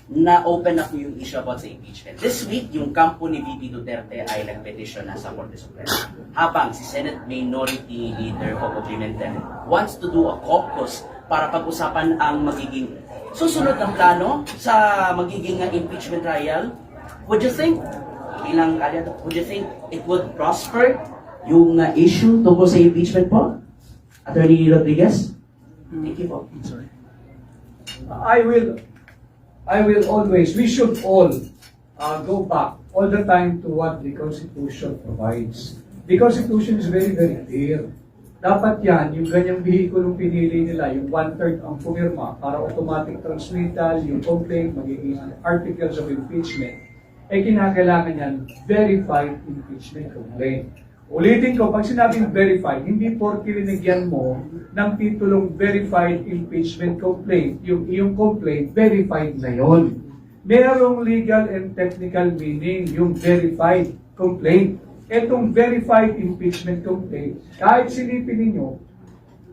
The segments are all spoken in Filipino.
na open up yung issue about sa impeachment. This week, yung kampo ni VP Duterte ay nag-petition na sa Korte Suprema. Habang si Senate Minority Leader Coco Pimentel wants to do a caucus para pag-usapan ang magiging susunod ng plano sa magiging impeachment trial. Would you think, bilang aliado, would you think it would prosper yung issue tungkol sa impeachment po? Attorney Rodriguez? Thank you po. Sorry. I will always, we should all go back all the time to what the Constitution provides. The Constitution is very, very clear. Dapat yan, yung ganyang vehikulong pinili nila, yung 1/3 ang pumirma para automatic transmittal, yung complaint, magiging articles of impeachment, kinakailangan yan, verified impeachment complaint. Ulitin ko, pag sinabing verified, hindi porke linagyan mo ng titulong verified impeachment complaint, yung iyong complaint, verified na yon. Merong legal and technical meaning yung verified complaint. Etong verified impeachment complaint, kahit silipin ninyo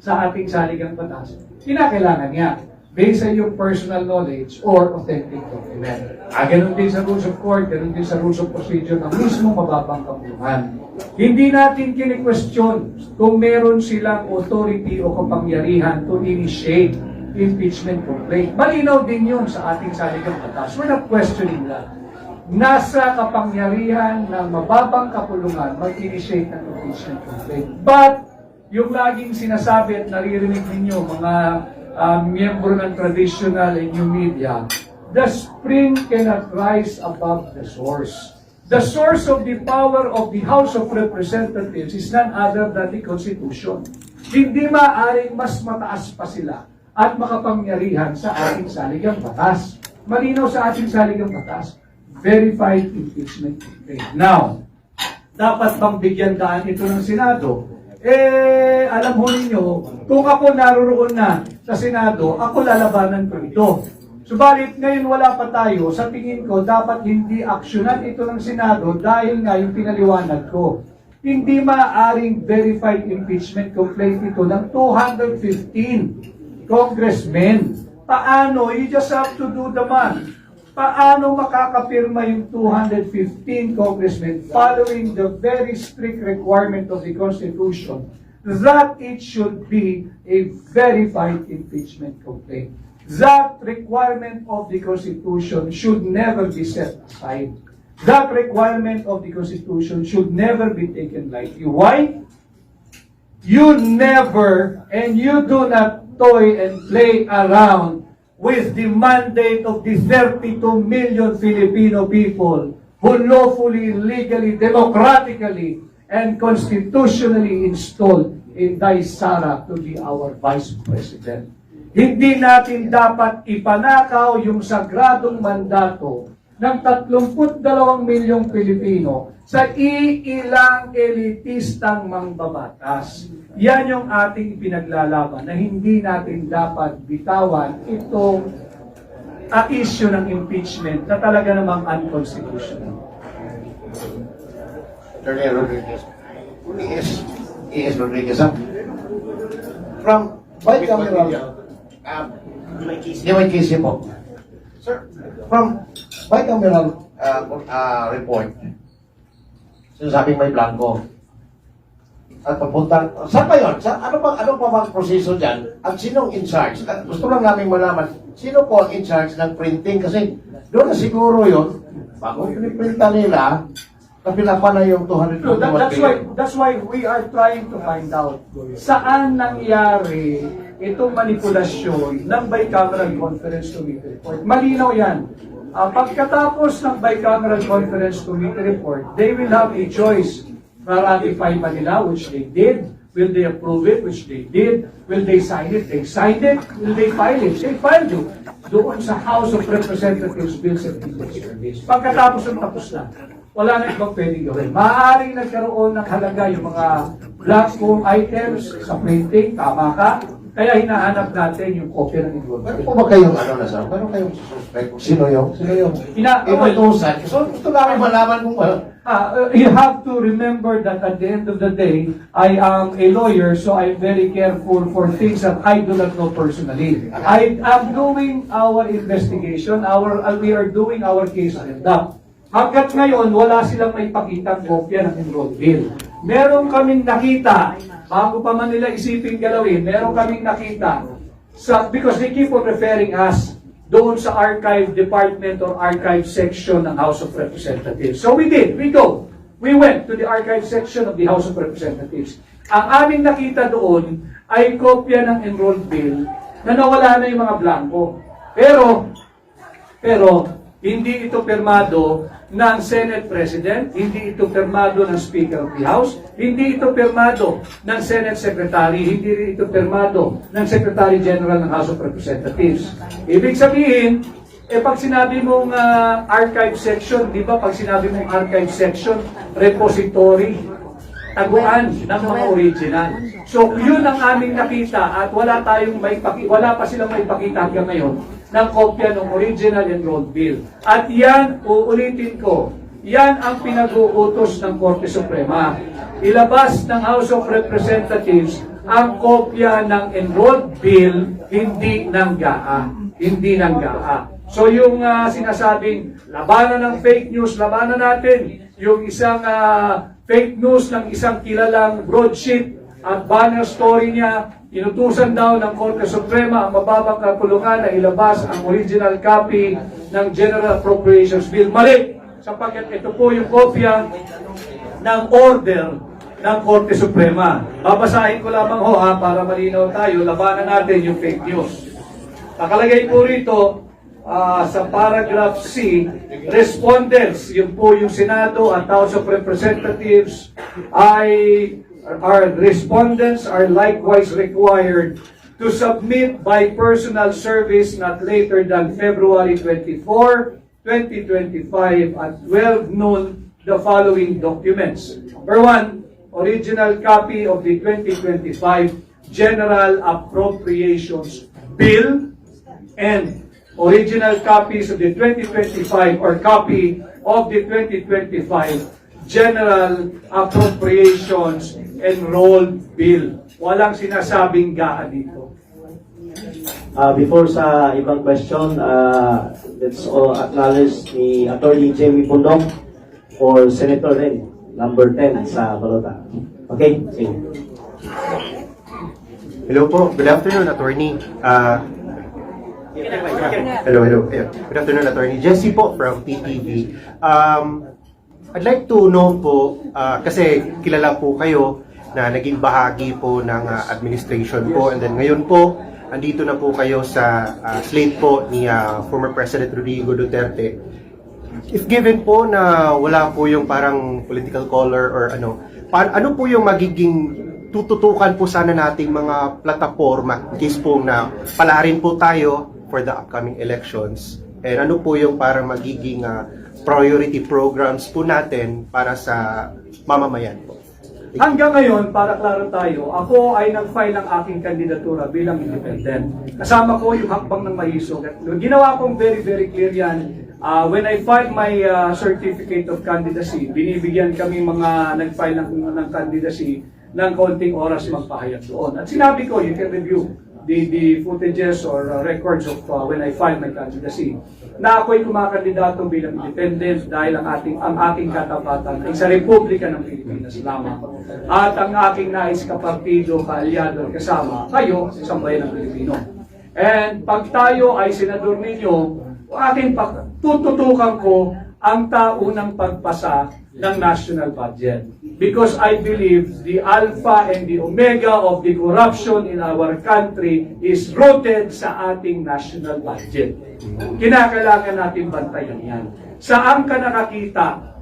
sa ating saligang batas, kinakailangan niya based sa iyong personal knowledge or authentic document. Ganun din sa rules of court, ganun din sa rules of procedure ng mismo mababang kapuluhan. Hindi natin kini-question kung meron silang authority o kapangyarihan to initiate impeachment complaint. Malinaw din yun sa ating saligang batas. We're not questioning that. Nasa kapangyarihan ng mababang kapulungan mag-initiate ng impeachment complaint. But, yung laging sinasabi at naririnig ninyo, mga miyembro ng traditional and new media, the spring cannot rise above the source. The source of the power of the House of Representatives is none other than the Constitution. Hindi maaaring mas mataas pa sila at makapangyarihan sa ating saligang batas. Malinaw sa ating saligang batas. Verified impeachment complaint. Now, dapat bang bigyan daan ito ng Senado? Alam ho ninyo, kung ako naroroon na sa Senado, ako lalabanan ko ito. Subalit ngayon wala pa tayo, sa tingin ko dapat hindi aksyonan ito ng Senado dahil nga yung pinaliwanag ko. Hindi maaaring verified impeachment complaint ito ng 215 congressmen. Paano? You just have to do the math. Paano makakapirma yung 215 congressmen following the very strict requirement of the Constitution that it should be a verified impeachment complaint? That requirement of the Constitution should never be set aside. That requirement of the Constitution should never be taken lightly. Why? You never and you do not toy and play around with the mandate of the 32 million Filipino people who lawfully, legally, democratically, and constitutionally installed Inday Sara to be our Vice President. Hindi natin dapat ipanakaw yung sagradong mandato ng 32 milyong Pilipino sa iilang elitistang mangbabatas. Yan yung ating ipinaglalaban na hindi natin dapat bitawan itong issue ng impeachment na talaga namang unconstitutional. Attorney Rodriguez. E.S. Rodriguez. From bicameral, DYKC po. Sir, from bicameral report, sinasabing may blanco. At papunta, saan ba yun? Ano pa bang proseso dyan? At sinong in charge? At gusto lang namin malaman, sino po ang in charge ng printing? Kasi doon na siguro yun, bago piniprinta nila, kapila pa na yung 221 That's why we are trying to find out saan nangyari itong manipulasyon ng bicameral conference committee report. Malinaw yan. Pagkatapos ng bicameral conference committee report, they will have a choice. Ratify ba nila, which they did? Will they approve it, which they did? Will they sign it? They signed it. Will they file it? They filed it. Doon sa House of Representatives Bills and People's Service. Pagkatapos ng tapos na, wala na ibang pwedeng gawin. Maaaring nagkaroon ng halaga yung mga black hole items sa printing, tama ka. Kaya hinahanap natin yung kopya ng enrollment Meron bill. po ba kayong ano na sir? Meron kayong suspect kung sino yung inutusan? So, ito namin malaman kung ano. You have to remember that at the end of the day, I am a lawyer, so I'm very careful for things that I do not know personally. I am doing our investigation, we are doing our case conduct. Hanggat ngayon, wala silang may pakitang kopya ng enrolled bill. Meron kaming nakita, bago pa man nila isipin galawin, meron kaming nakita, because they keep on referring us doon sa archive department or archive section ng House of Representatives. So we did, we went to the archive section of the House of Representatives. Ang aming nakita doon ay kopya ng enrolled bill na nawala na yung mga blanco. Pero, hindi ito pirmado ng Senate President, hindi ito pirmado ng Speaker of the House, hindi ito pirmado ng Senate Secretary, hindi rin ito pirmado ng Secretary General ng House of Representatives. Ibig sabihin, pag sinabi mong archive section, di ba pag sinabi mong archive section, repository, taguan ng mga original. So, yun ang aming nakita at wala pa silang may pakita hanggang ngayon ng kopya ng original enrolled bill. At yan, uulitin ko, yan ang pinag-uutos ng Korte Suprema. Ilabas ng House of Representatives ang kopya ng enrolled bill, hindi ng GAA. Hindi ng GAA. So yung sinasabing labanan ng fake news, labanan natin yung isang fake news ng isang kilalang broadsheet at banner story niya, inutusan daw ng Korte Suprema ang mababang kapulungan na ilabas ang original copy ng General Appropriations Bill. Mali! Sapagkat ito po yung kopya ng order ng Korte Suprema. Babasahin ko lamang para malinaw tayo, labanan natin yung fake news. Nakalagay po rito sa paragraph C, respondents, yun po yung Senado at House of Representatives, our respondents are likewise required to submit by personal service not later than February 24, 2025 at 12 noon the following documents. Number 1, original copy of the 2025 General Appropriations Bill and original copies of the 2025 or copy of the 2025 General Appropriations Enrolled Bill. Walang sinasabing GAA dito. Before sa ibang question, let's all acknowledge ni Attorney Jamie Pundong for Senator Ren, number 10 sa Balota. Okay? Sige. Hello po. Good afternoon, Attorney. Hello. Good afternoon, Attorney. Jesse po from PTV. I'd like to know po, kasi kilala po kayo na naging bahagi po ng administration po, and then ngayon po, andito na po kayo sa slate po ni former President Rodrigo Duterte. If given po na wala po yung parang political color or ano po yung magiging tututukan po sana nating mga plataforma in case po na palarin po tayo for the upcoming elections, and ano po yung parang magiging priority programs po natin para sa mamamayan po. Hanggang ngayon, para klaro tayo, ako ay nag-file ng aking kandidatura bilang independent. Kasama ko yung hakbang ng mahisog. Ginawa kong very, very clear yan. When I filed my certificate of candidacy, binibigyan kami mga nag-file ng candidacy ng konting oras magpahayag doon. At sinabi ko, you can review the footages or records of when I filed my candidacy, na ako'y kumakandidato bilang independent dahil ang aking katapatan ay sa Republika ng Pilipinas lamang. At ang aking nais kapartido, kaalyado, kasama kayo sa sambayan ng Pilipino. And pag tayo ay senador ninyo, tututukan ko ang taunang pagpasa ng national budget. Because I believe the alpha and the omega of the corruption in our country is rooted sa ating national budget. Kinakailangan natin bantayan yan. Saan ka nakakita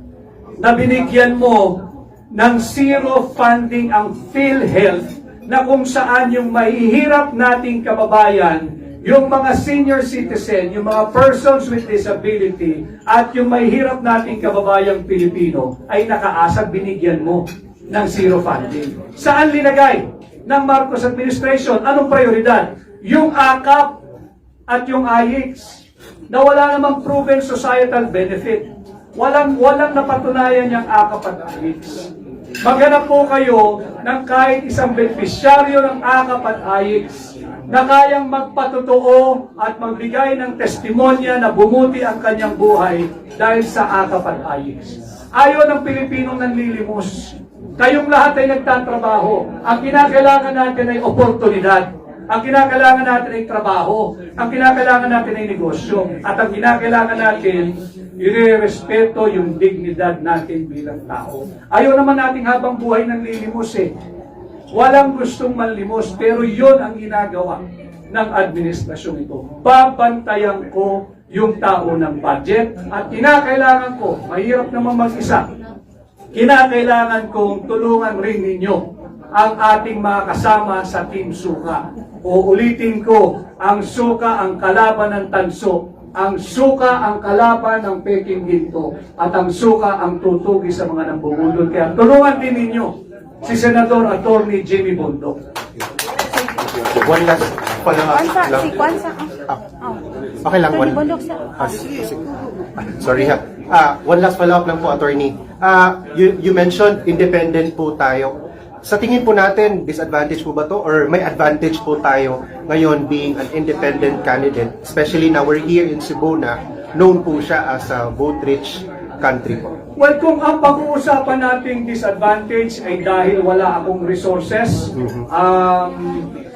na binigyan mo ng zero funding ang PhilHealth na kung saan yung mahihirap nating kababayan, yung mga senior citizen, yung mga persons with disability, at yung mahihirap nating kababayang Pilipino ay nakaasag binigyan mo ng zero funding. Saan linagay? ng Marcos administration. Anong prioridad? Yung AKAP at yung IX na wala namang proven societal benefit. Walang napatunayan yung AKAP at IX. Maghanap po kayo ng kahit isang benepisyaryo ng AKAP at IX na kayang magpatotoo at magbigay ng testimonya na bumuti ang kanyang buhay dahil sa AKAP at IX. Ayaw ng Pilipinong nanlilimos. Kayong lahat ay nagtatrabaho. Ang kinakailangan natin ay oportunidad. Ang kinakailangan natin ay trabaho. Ang kinakailangan natin ay negosyo. At ang kinakailangan natin, irerespeto yung dignidad natin bilang tao. Ayaw naman nating habang buhay ng lilimos eh. Walang gustong manlimos, pero yon ang ginagawa ng administrasyon ito. Babantayan ko yung tao ng budget at kinakailangan ko, mahirap naman mag-isa, kinakailangan kong tulungan rin ninyo ang ating mga kasama sa Team Suka. Uulitin ko, ang suka ang kalaban ng tanso, ang suka ang kalaban ng peking ginto, at ang suka ang tutugi sa mga nambubundol. Kaya tulungan din ninyo si Senador Attorney Jimmy Bondoc. One last follow-up Kwansa, lang. si Kwansa. Okay lang, Attorney Bondoc, sir. Sorry ha. One last follow-up lang po, Attorney. You mentioned independent po tayo. Sa tingin po natin, disadvantage po ba to? Or may advantage po tayo ngayon being an independent candidate? Especially now we're here in Cebu na known po siya as a vote-rich country po. Well, kung ang pag-uusapan nating disadvantage ay dahil wala akong resources,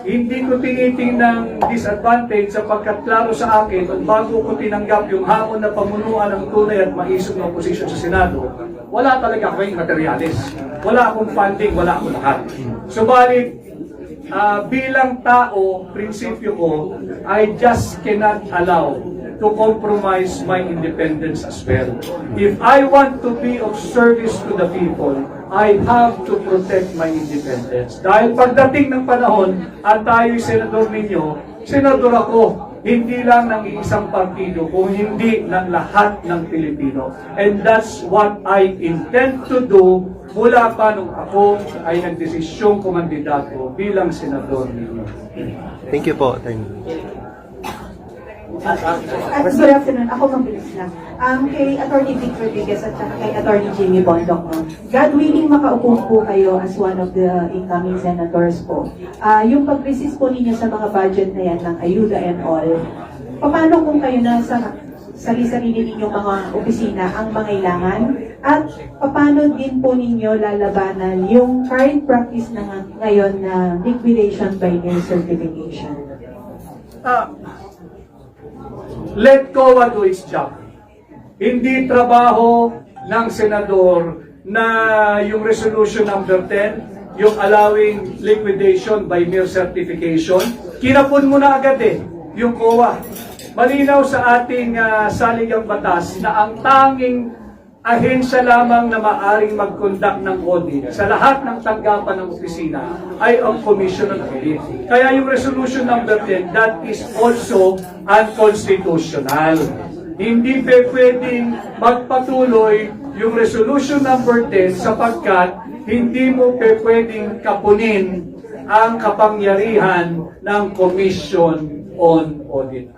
hindi ko tinitingnan disadvantage sapagkat klaro sa akin at bago ko tinanggap yung hamon na pamunuan ng tunay at maisog na oposisyon sa Senado, wala talaga akong materialis. Wala akong funding, wala akong lahat. Subalit, bilang tao, prinsipyo ko, I just cannot allow to compromise my independence as well. If I want to be of service to the people, I have to protect my independence. Dahil pagdating ng panahon at tayo'y senador ninyo, senador ako, hindi lang ng isang partido, kung hindi ng lahat ng Pilipino. And that's what I intend to do mula pa nung ako ay nagdesisyong kumandidato bilang senador ninyo. Thank you po, Attorney. Good afternoon. Ako mabilis lang. Kay Attorney Vic Rodriguez at saka kay Attorney Jimmy Bondoc, no? God willing, makaupo po kayo as one of the incoming senators po. Yung pag-resist po ninyo sa mga budget na yan ng ayuda and all, paano kung kayo na sa sarili ninyong mga opisina ang mangailangan? At paano din po ninyo lalabanan yung current practice na ngayon na liquidation by nil certification? Let COA do its job. Hindi trabaho ng senador na yung resolution number 10, yung allowing liquidation by mere certification, kinapon mo na agad yung COA. Malinaw sa ating saligang batas na ang tanging ahensya lamang na maaring mag-conduct ng audit sa lahat ng tanggapan ng opisina ay ang Commission on Audit. Kaya yung resolution number 10, that is also unconstitutional. Hindi pwedeng magpatuloy yung resolution number 10 sapagkat hindi mo pwedeng kapunin ang kapangyarihan ng Commission on Audit.